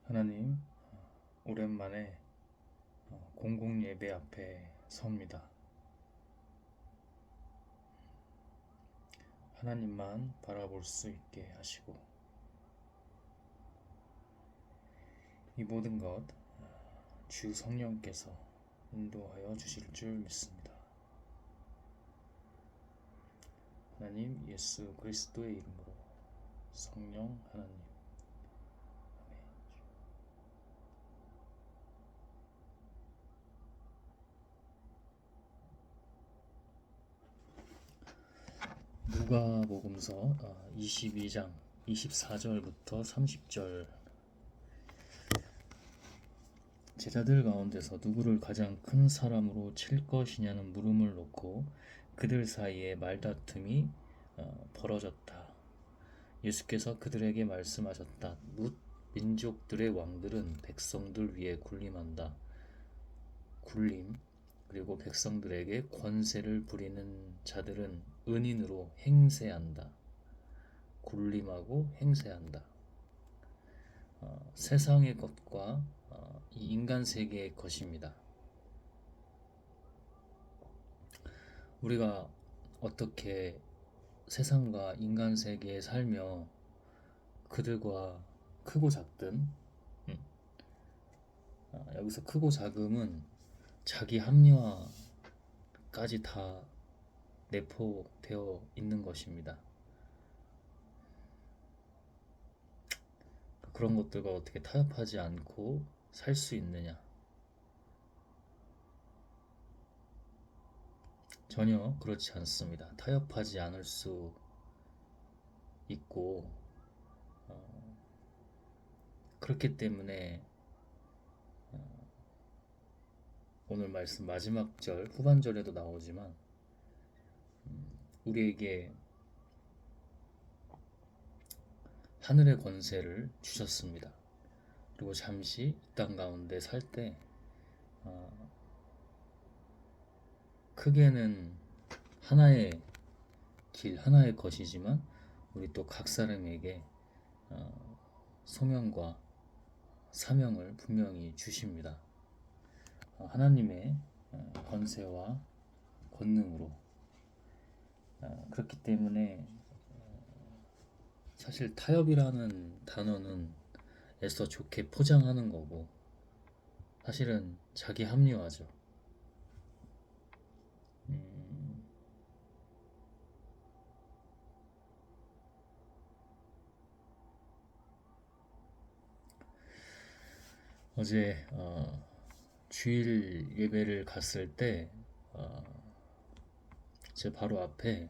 하나님, 오랜만에 공공 예배 앞에 섭니다. 하나님만 바라볼 수 있게 하시고 이 모든 것 주 성령께서 인도하여 주실 줄 믿습니다. 하나님 예수 그리스도의 이름으로 성령 하나님, 누가복음서 22장 24절부터 30절. 제자들 가운데서 누구를 가장 큰 사람으로 칠 것이냐는 물음을 놓고 그들 사이에 말다툼이 벌어졌다. 예수께서 그들에게 말씀하셨다. 뭇 민족들의 왕들은 백성들 위에 군림한다. 군림, 그리고 백성들에게 권세를 부리는 자들은 은인으로 행세한다. 군림하고 행세한다. 세상의 것과 이 인간 세계의 것입니다. 우리가 어떻게 세상과 인간 세계에 살며 그들과 크고 작든, 여기서 크고 작음은 자기 합리화까지 다 내포되어 있는 것입니다. 그런 것들과 어떻게 타협하지 않고 살 수 있느냐? 전혀 그렇지 않습니다. 타협하지 않을 수 있고, 그렇기 때문에 오늘 말씀 마지막 절, 후반절에도 나오지만 우리에게 하늘의 권세를 주셨습니다. 그리고 잠시 이 땅 가운데 살 때 크게는 하나의 길, 하나의 것이지만 우리 또 각 사람에게 소명과 사명을 분명히 주십니다. 하나님의 권세와 권능으로. 그렇기 때문에 사실 타협이라는 단어는 애써 좋게 포장하는 거고 사실은 자기 합리화죠. 어제 주일 예배를 갔을 때 제 바로 앞에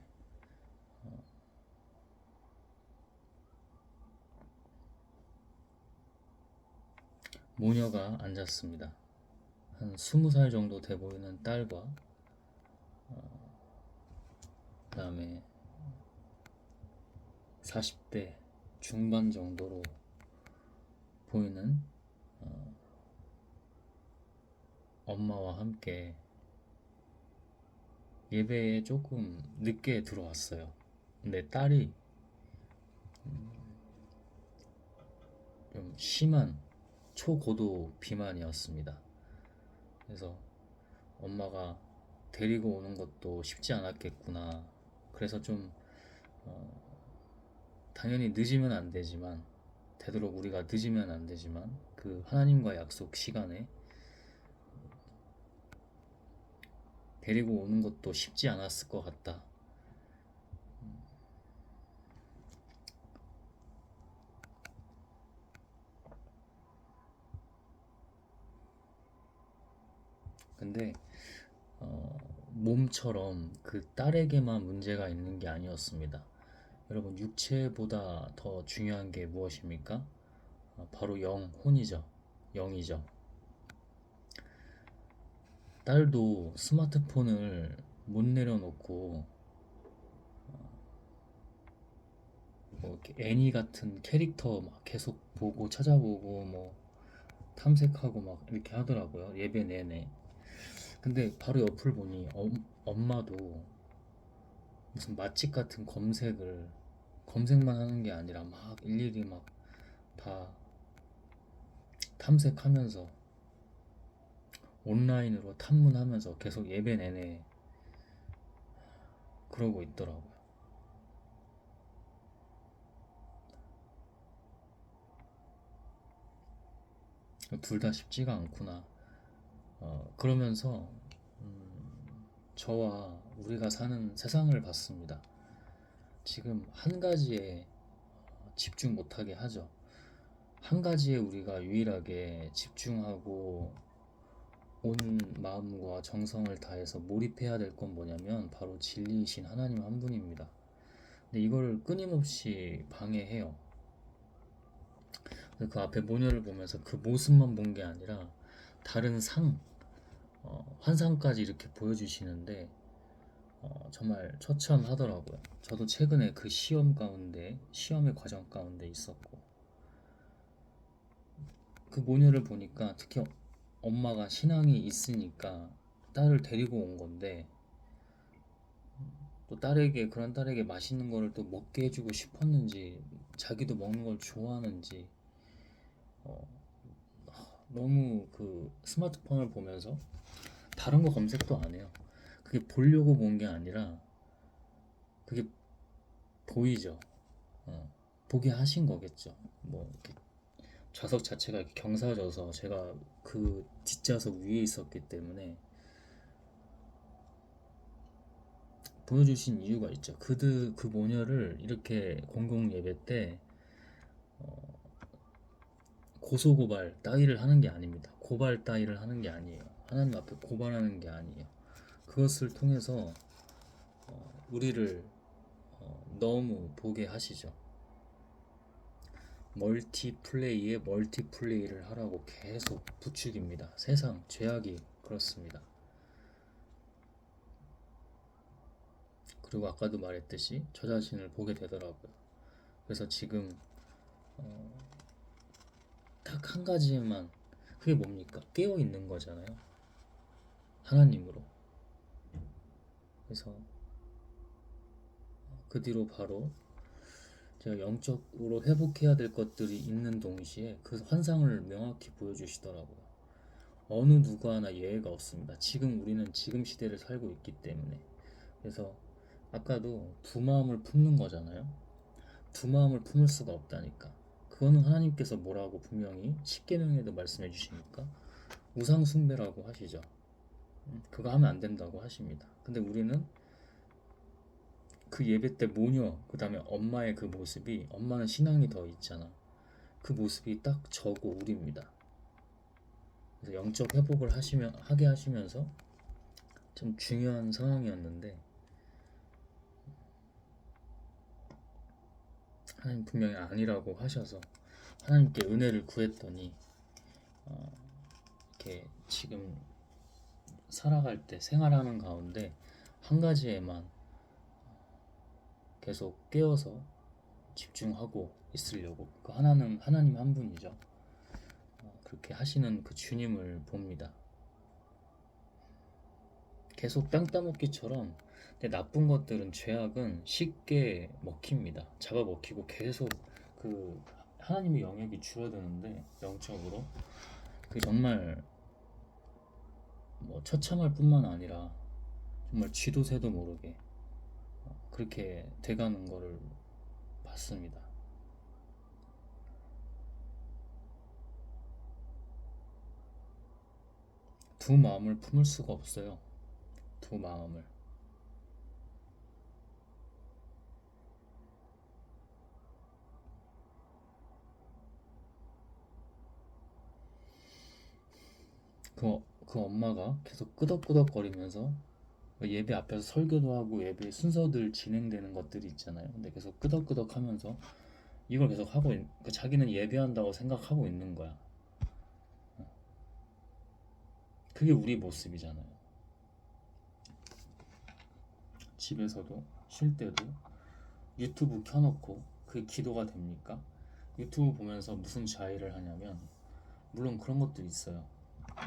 모녀가 앉았습니다. 한 20살 정도 돼 보이는 딸과 그 다음에 40대 중반 정도로 보이는 엄마와 함께 예배에 조금 늦게 들어왔어요. 근데 딸이 좀 심한 초고도 비만이었습니다. 그래서 엄마가 데리고 오는 것도 쉽지 않았겠구나. 그래서 좀 당연히 늦으면 안 되지만, 되도록 우리가 늦으면 안 되지만 그 하나님과 약속 시간에 데리고 오는 것도 쉽지 않았을 것 같다. 근데 몸처럼 그 딸에게만 문제가 있는 게 아니었습니다. 여러분, 육체보다 더 중요한 게 무엇입니까? 바로 혼이죠. 영이죠. 딸도 스마트폰을 못 내려놓고 뭐 이렇게 애니 같은 캐릭터 막 계속 보고 찾아보고 뭐 탐색하고 막 이렇게 하더라고요. 예배 내내. 근데 바로 옆을 보니 엄마도 무슨 맛집 같은 검색만 하는 게 아니라 막 일일이 막 다 탐색하면서 온라인으로 탐문하면서 계속 예배 내내 그러고 있더라고요. 둘 다 쉽지가 않구나. 그러면서 저와 우리가 사는 세상을 봤습니다. 지금 한 가지에 집중 못하게 하죠. 한 가지에 우리가 유일하게 집중하고 온 마음과 정성을 다해서 몰입해야 될 건 뭐냐면 바로 진리이신 하나님 한 분입니다. 근데 이걸 끊임없이 방해해요. 그 앞에 모녀를 보면서 그 모습만 본 게 아니라 다른 환상까지 이렇게 보여주시는데 정말 처참하더라고요. 저도 최근에 그 시험의 과정 가운데 있었고 그 모녀를 보니까 특히 엄마가 신앙이 있으니까 딸을 데리고 온 건데 또 그런 딸에게 맛있는 거를 또 먹게 해주고 싶었는지 자기도 먹는 걸 좋아하는지 어, 너무 그 스마트폰을 보면서 다른 거 검색도 안 해요. 그게 보려고 본 게 아니라 그게 보이죠. 보게 하신 거겠죠. 뭐 이렇게 좌석 자체가 이렇게 경사져서 제가 그 뒷좌석 위에 있었기 때문에 보여주신 이유가 있죠. 그 모녀를 이렇게 공공 예배 때 고소고발 따위를 하는 게 아닙니다. 고발 따위를 하는 게 아니에요. 하나님 앞에 고발하는 게 아니에요. 그것을 통해서 우리를 너무 보게 하시죠. 멀티플레이에 멀티플레이를 하라고 계속 부추깁니다. 세상 죄악이 그렇습니다. 그리고 아까도 말했듯이 저 자신을 보게 되더라고요. 그래서 지금 딱 한 가지에만, 그게 뭡니까? 깨어 있는 거잖아요. 하나님으로. 그래서 그 뒤로 바로 제가 영적으로 회복해야 될 것들이 있는 동시에 그 환상을 명확히 보여주시더라고요. 어느 누구 하나 예외가 없습니다. 지금 우리는 지금 시대를 살고 있기 때문에. 그래서 아까도 두 마음을 품는 거잖아요. 두 마음을 품을 수가 없다니까. 그거는 하나님께서 뭐라고 분명히 십계명에도 말씀해 주시니까 우상 숭배라고 하시죠. 그거 하면 안 된다고 하십니다. 근데 우리는 그 예배 때 모녀, 그 다음에 엄마의 그 모습이, 엄마는 신앙이 더 있잖아. 그 모습이 딱 저고 우리입니다. 그래서 영적 회복을 하게 하시면서 좀 중요한 상황이었는데, 하나님 분명히 아니라고 하셔서 하나님께 은혜를 구했더니 이렇게 지금 살아갈 때 생활하는 가운데 한 가지에만 계속 깨어서 집중하고 있으려고, 그 하나는 하나님 한 분이죠. 그렇게 하시는 그 주님을 봅니다. 계속 땅 따먹기처럼. 근데 나쁜 것들은, 죄악은 쉽게 먹힙니다. 잡아먹히고 계속 그 하나님의 영역이 줄어드는데, 영적으로 그게 정말 뭐 처참할 뿐만 아니라 정말 쥐도 새도 모르게 그렇게 돼가는 거를 봤습니다. 두 마음을 품을 수가 없어요. 두 마음을. 그 엄마가 계속 끄덕끄덕거리면서 예배 앞에서 설교도 하고 예배 순서들 진행되는 것들이 있잖아요. 근데 계속 끄덕끄덕 하면서 이걸 계속 자기는 예배한다고 생각하고 있는 거야. 그게 우리 모습이잖아요. 집에서도 쉴 때도 유튜브 켜놓고 그게 기도가 됩니까? 유튜브 보면서 무슨 자의를 하냐면, 물론 그런 것도 있어요.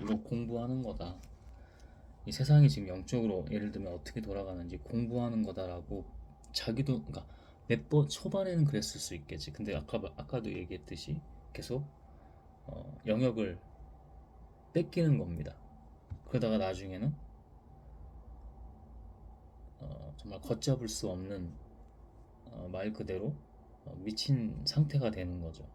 이거 공부하는 거다. 이 세상이 지금 영적으로 예를 들면 어떻게 돌아가는지 공부하는 거다라고 자기도, 그러니까 몇 번 초반에는 그랬을 수 있겠지. 근데 아까도 얘기했듯이 계속 영역을 뺏기는 겁니다. 그러다가 나중에는 정말 걷잡을 수 없는 말 그대로 미친 상태가 되는 거죠.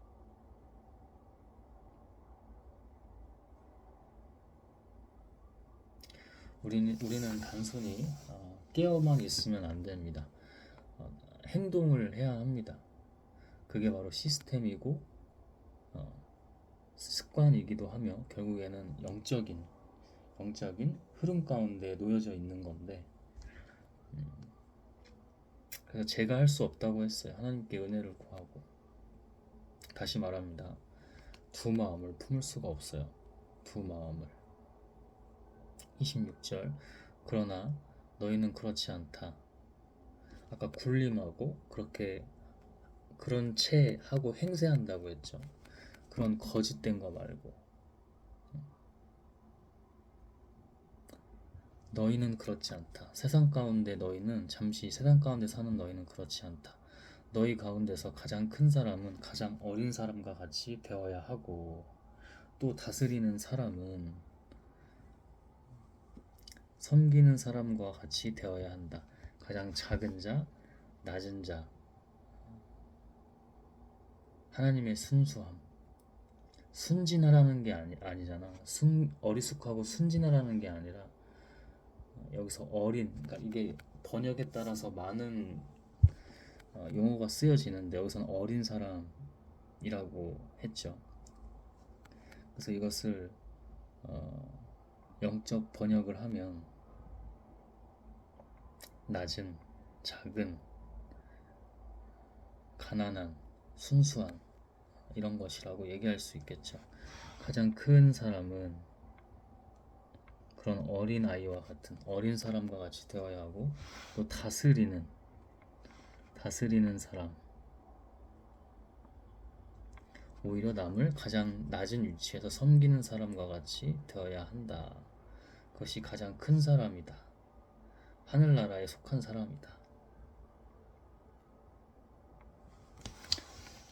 우리는 단순히 깨어만 있으면 안 됩니다. 행동을 해야 합니다. 그게 바로 시스템이고 습관이기도 하며 결국에는 영적인 흐름 가운데 놓여져 있는 건데, 그래서 제가 할 수 없다고 했어요. 하나님께 은혜를 구하고. 다시 말합니다. 두 마음을 품을 수가 없어요. 두 마음을. 26절. 그러나 너희는 그렇지 않다. 아까 굴림하고 그런 채 하고 행세한다고 했죠. 그런 거짓된 거 말고. 너희는 그렇지 않다. 세상 가운데 잠시 세상 가운데 사는 너희는 그렇지 않다. 너희 가운데서 가장 큰 사람은 가장 어린 사람과 같이 되어야 하고, 또 다스리는 사람은 섬기는 사람과 같이 되어야 한다. 가장 작은 자, 낮은 자, 하나님의 순수함. 순진하라는 게 아니잖아. 어리숙하고 순진하라는 게 아니라, 여기서 어린, 그러니까 이게 번역에 따라서 많은 용어가 쓰여지는데, 여기서는 어린 사람이라고 했죠. 그래서 이것을 영적 번역을 하면 낮은, 작은, 가난한, 순수한 이런 것이라고 얘기할 수 있겠죠. 가장 큰 사람은 그런 어린 아이와 같은 어린 사람과 같이 되어야 하고, 또 다스리는 사람, 오히려 남을 가장 낮은 위치에서 섬기는 사람과 같이 되어야 한다. 그것이 가장 큰 사람이다. 하늘나라에 속한 사람이다.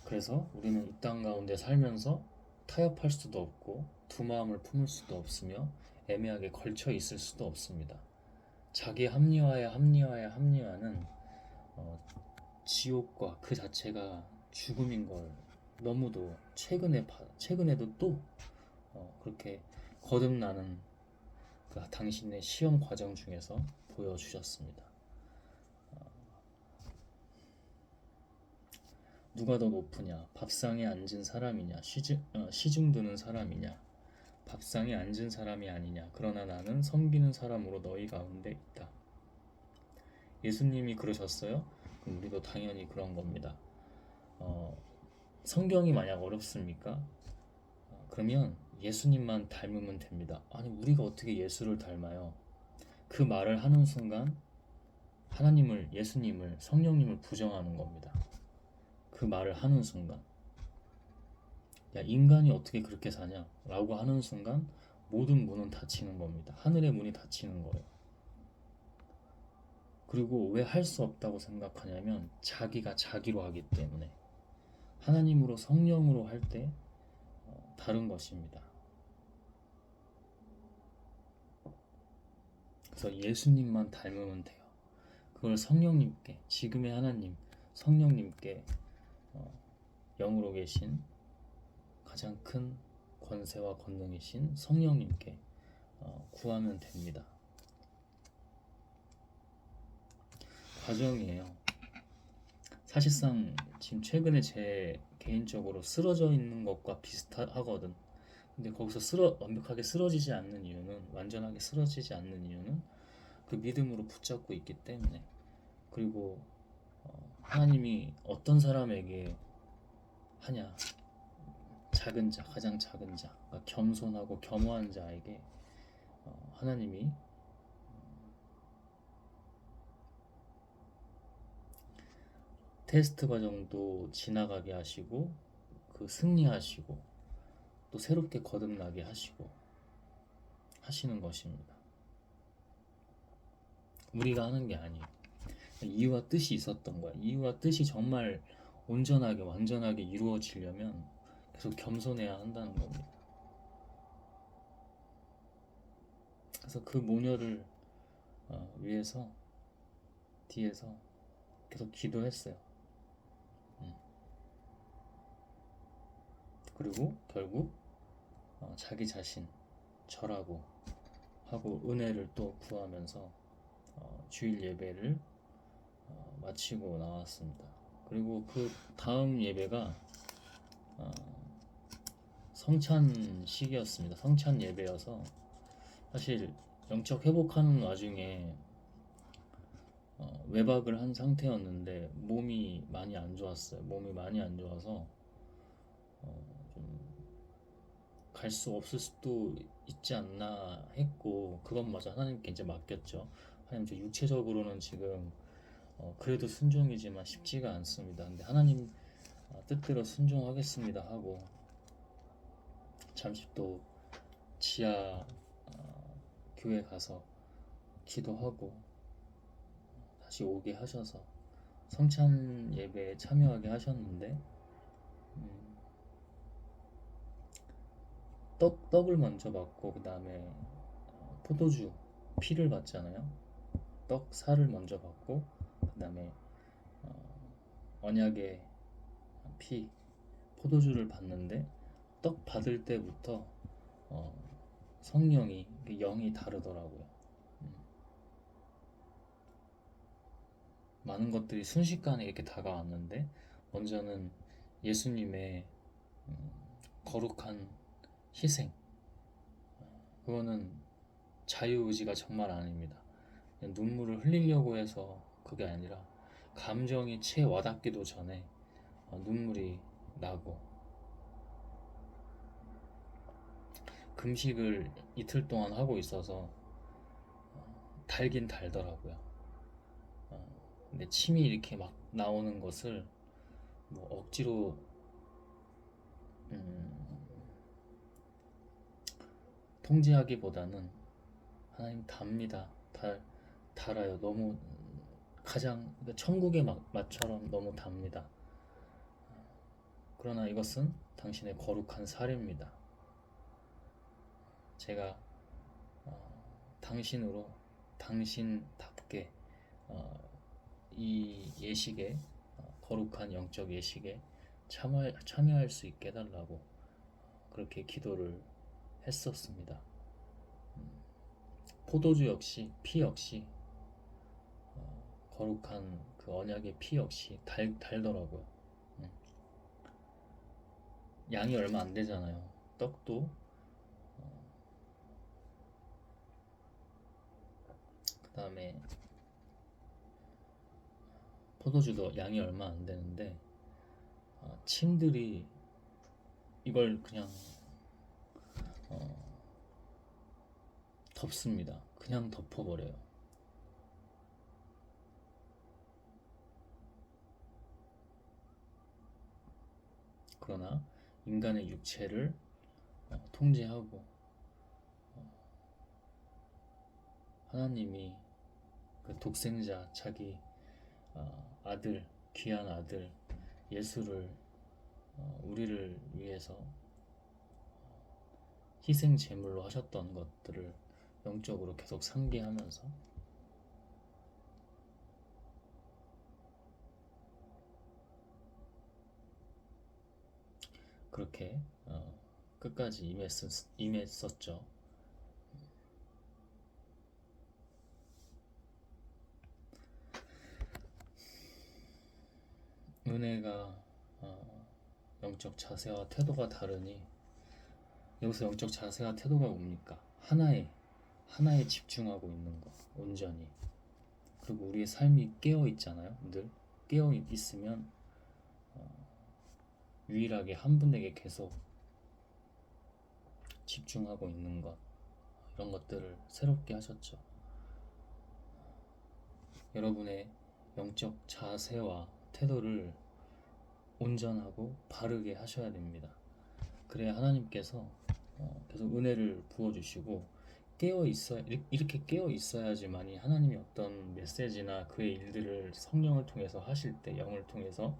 그래서 우리는 이 땅 가운데 살면서 타협할 수도 없고 두 마음을 품을 수도 없으며 애매하게 걸쳐 있을 수도 없습니다. 자기 합리화는 지옥과 그 자체가 죽음인 걸 너무도 최근에도 또 그렇게 거듭나는 그 당신의 시험 과정 중에서 보여주셨습니다. 누가 더 높으냐? 밥상에 앉은 사람이냐? 시중 드는 사람이냐? 밥상에 앉은 사람이 아니냐? 그러나 나는 섬기는 사람으로 너희 가운데 있다. 예수님이 그러셨어요? 그럼 우리도 당연히 그런 겁니다. 성경이 만약 어렵습니까? 그러면 예수님만 닮으면 됩니다. 아니, 우리가 어떻게 예수를 닮아요? 그 말을 하는 순간 하나님을, 예수님을, 성령님을 부정하는 겁니다. 그 말을 하는 순간, 야, 인간이 어떻게 그렇게 사냐? 라고 하는 순간 모든 문은 닫히는 겁니다. 하늘의 문이 닫히는 거예요. 그리고 왜 할 수 없다고 생각하냐면 자기가 자기로 하기 때문에. 하나님으로, 성령으로 할 때 다른 것입니다. 그래서 예수님만 닮으면 돼요. 그걸 성령님께, 지금의 하나님 성령님께, 영으로 계신 가장 큰 권세와 권능이신 성령님께 구하면 됩니다. 과정이에요. 사실상 지금 최근에 제 개인적으로 쓰러져 있는 것과 비슷하거든. 근데 거기서 완벽하게 쓰러지지 않는 이유는, 완전하게 쓰러지지 않는 이유는 그 믿음으로 붙잡고 있기 때문에. 그리고 하나님이 어떤 사람에게 하냐? 작은 자, 가장 작은 자, 그러니까 겸손하고 겸허한 자에게 하나님이 테스트 과정도 지나가게 하시고, 그 승리하시고, 또 새롭게 거듭나게 하시는 것입니다. 우리가 하는 게 아니에요. 이유와 뜻이 있었던 거야. 이유와 뜻이 정말 온전하게, 완전하게 이루어지려면 계속 겸손해야 한다는 겁니다. 그래서 그 모녀를 위해서 뒤에서 계속 기도했어요. 그리고 결국 자기 자신 절하고 하고 은혜를 또 구하면서 주일 예배를 마치고 나왔습니다. 그리고 그 다음 예배가 성찬식이었습니다. 성찬 예배여서 사실 영적 회복하는 와중에 외박을 한 상태였는데 몸이 많이 안 좋았어요. 몸이 많이 안 좋아서 좀 갈 수 없을 수도 있지 않나 했고, 그것마저 하나님께 이제 맡겼죠. 하나님, 저 육체적으로는 지금 그래도 순종이지만 쉽지가 않습니다. 근데 하나님 뜻대로 순종하겠습니다 하고 잠시 또 지하 교회 가서 기도하고 다시 오게 하셔서 성찬 예배에 참여하게 하셨는데, 떡을 먼저 받고 그 다음에 포도주 피를 받잖아요. 떡 살을 먼저 받고 그 다음에 언약의 피 포도주를 받는데, 떡 받을 때부터 성령이 영이 다르더라고요. 많은 것들이 순식간에 이렇게 다가왔는데, 먼저는 예수님의 거룩한 희생, 그거는 자유의지가 정말 아닙니다. 그냥 눈물을 흘리려고 해서 그게 아니라 감정이 채 와닿기도 전에 눈물이 나고, 금식을 이틀 동안 하고 있어서 달긴 달더라고요. 근데 침이 이렇게 막 나오는 것을 뭐 억지로 통제하기보다는 하나님 답니다. 달아요. 너무 가장 천국의 맛처럼 너무 답니다. 그러나 이것은 당신의 거룩한 사례입니다. 제가 당신으로 당신답게 이 예식에 거룩한 영적 예식에 참여할 수 있게 해달라고 그렇게 기도를 했었습니다. 포도주 역시 피 역시 거룩한 그 언약의 피 역시 달더라고요. 양이 얼마 안 되잖아요. 떡도 그 다음에 포도주도 양이 얼마 안 되는데 침들이 이걸 그냥 덮습니다. 그냥 덮어버려요. 그러나 인간의 육체를 통제하고 하나님이 그 독생자 자기 아들, 귀한 아들 예수를 우리를 위해서 희생 제물로 하셨던 것들을 영적으로 계속 상기하면서 그렇게 끝까지 임했었죠. 은혜가 영적 자세와 태도가 다르니, 여기서 영적 자세와 태도가 뭡니까? 하나에 집중하고 있는 거, 온전히. 그리고 우리의 삶이 깨어 있잖아요. 늘 깨어 있으면 유일하게 한 분에게 계속 집중하고 있는 것, 이런 것들을 새롭게 하셨죠. 여러분의 영적 자세와 태도를 온전하고 바르게 하셔야 됩니다. 그래야 하나님께서 계속 은혜를 부어주시고 이렇게 깨어 있어야지만이 하나님이 어떤 메시지나 그의 일들을 성령을 통해서 하실 때, 영을 통해서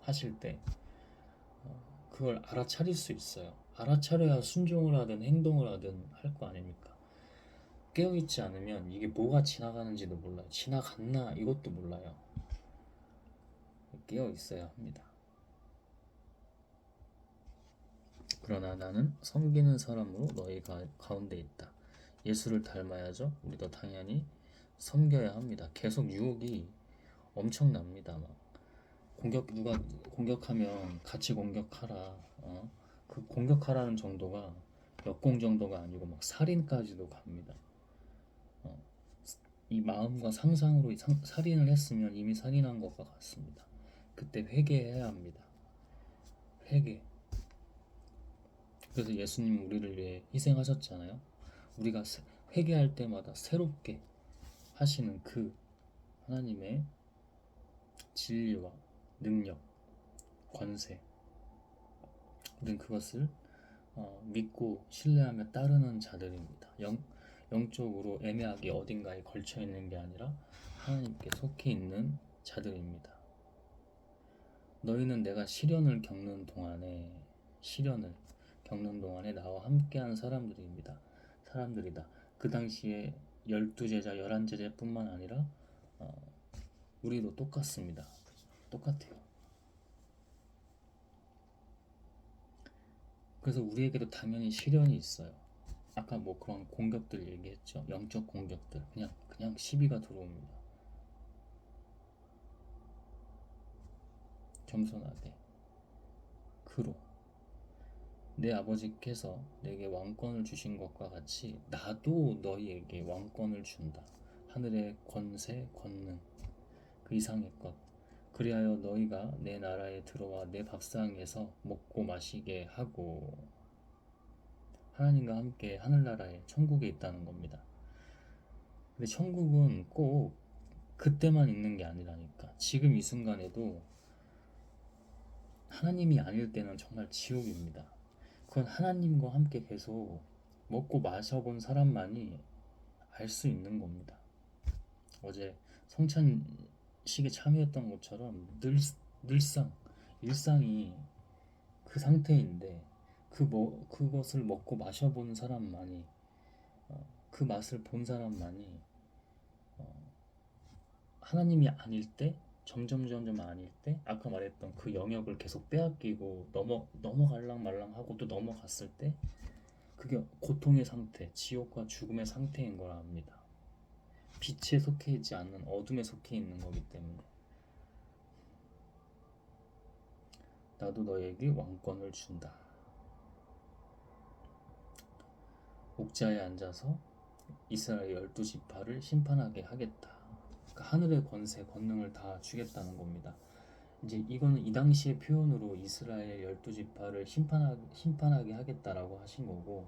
하실 때 그 그걸 알아차릴 수 있어요. 알아차려야 순종을 하든 행동을 하든 할 거 아닙니까? 깨어있지 않으면 이게 뭐가 지나가는지도 몰라요. 지나갔나 이것도 몰라요. 깨어 있어야 합니다. 그러나 나는 섬기는 사람으로 너희 가운데 있다. 예수를 닮아야죠. 우리도 당연히 섬겨야 합니다. 계속 유혹이 엄청납니다. 막 누가 공격하면 같이 공격하라. 그 공격하라는 정도가 역공 정도가 아니고 막 살인까지도 갑니다. 어, 이 마음과 상상으로 살인을 했으면 이미 살인한 것과 같습니다. 그때 회개해야 합니다. 회개. 그래서 예수님 우리를 위해 희생하셨잖아요. 우리가 회개할 때마다 새롭게 하시는 그 하나님의 진리와 능력, 권세, 우린 그것을 믿고 신뢰하며 따르는 자들입니다. 영적으로 애매하게 어딘가에 걸쳐 있는 게 아니라 하나님께 속해 있는 자들입니다. 너희는 내가 시련을 겪는 동안에 나와 함께한 사람들이다. 그 당시에 12제자, 11제자뿐만 아니라 우리도 똑같습니다. 똑같아요. 그래서 우리에게도 당연히 시련이 있어요. 아까 뭐 그런 공격들 얘기했죠. 영적 공격들. 그냥 시비가 들어옵니다. 겸손하게. 그로 내 아버지께서 내게 왕권을 주신 것과 같이 나도 너희에게 왕권을 준다. 하늘의 권세, 권능, 그 이상의 것. 그리하여 너희가 내 나라에 들어와 내 밥상에서 먹고 마시게 하고 하나님과 함께 하늘나라에 천국에 있다는 겁니다. 근데 천국은 꼭 그때만 있는 게 아니라니까. 지금 이 순간에도 하나님이 아닐 때는 정말 지옥입니다. 그건 하나님과 함께 계속 먹고 마셔본 사람만이 알 수 있는 겁니다. 어제 성찬식에 참여했던 것처럼 늘상 일상이 그 상태인데 그것을 먹고 마셔본 사람만이 그 맛을 본 사람만이 하나님이 아닐 때 점점 아닐 때 아까 말했던 그 영역을 계속 빼앗기고 넘어갈랑 말랑 하고 또 넘어갔을 때 그게 고통의 상태, 지옥과 죽음의 상태인 걸 압니다. 빛에 속해 있지 않는 어둠에 속해 있는 거기 때문에 나도 너에게 왕권을 준다. 옥자에 앉아서 이스라엘 12지파를 심판하게 하겠다. 그러니까 하늘의 권세, 권능을 다 주겠다는 겁니다. 이제 이거는 이 당시의 표현으로 이스라엘 12지파를 심판하게 하겠다라고 하신 거고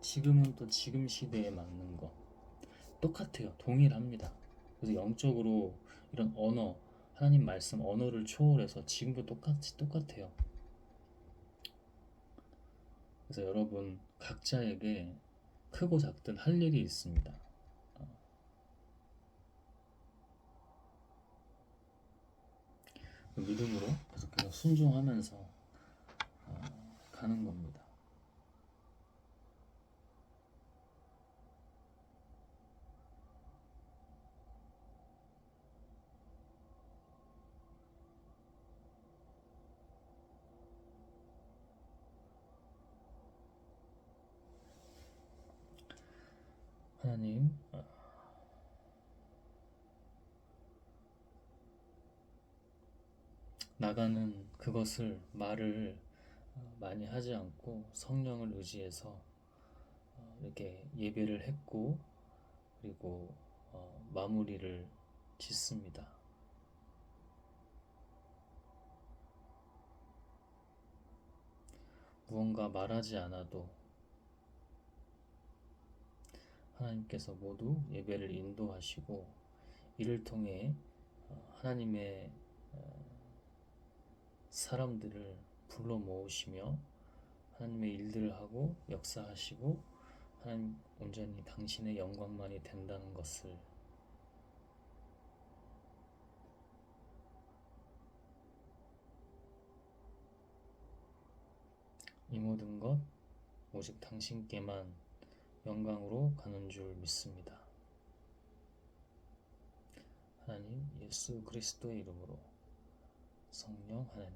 지금은 또 지금 시대에 맞는 거 똑같아요. 동일합니다. 그래서 영적으로 이런 언어, 하나님 말씀 언어를 초월해서 지금도 똑같아요. 그래서 여러분 각자에게 크고 작든 할 일이 있습니다. 믿음으로 계속해서 순종하면서 가는 겁니다. 하나님, 나가는 그것을 말을 많이 하지 않고 성령을 의지해서 이렇게 예배를 했고 그리고 마무리를 짓습니다. 무언가 말하지 않아도 하나님께서 모두 예배를 인도하시고 이를 통해 하나님의 사람들을 불러 모으시며 하나님의 일들을 하고 역사하시고 하나님 온전히 당신의 영광만이 된다는 것을 이 모든 것 오직 당신께만 영광으로 가는 줄 믿습니다. 하나님 예수 그리스도의 이름으로 성령 하나님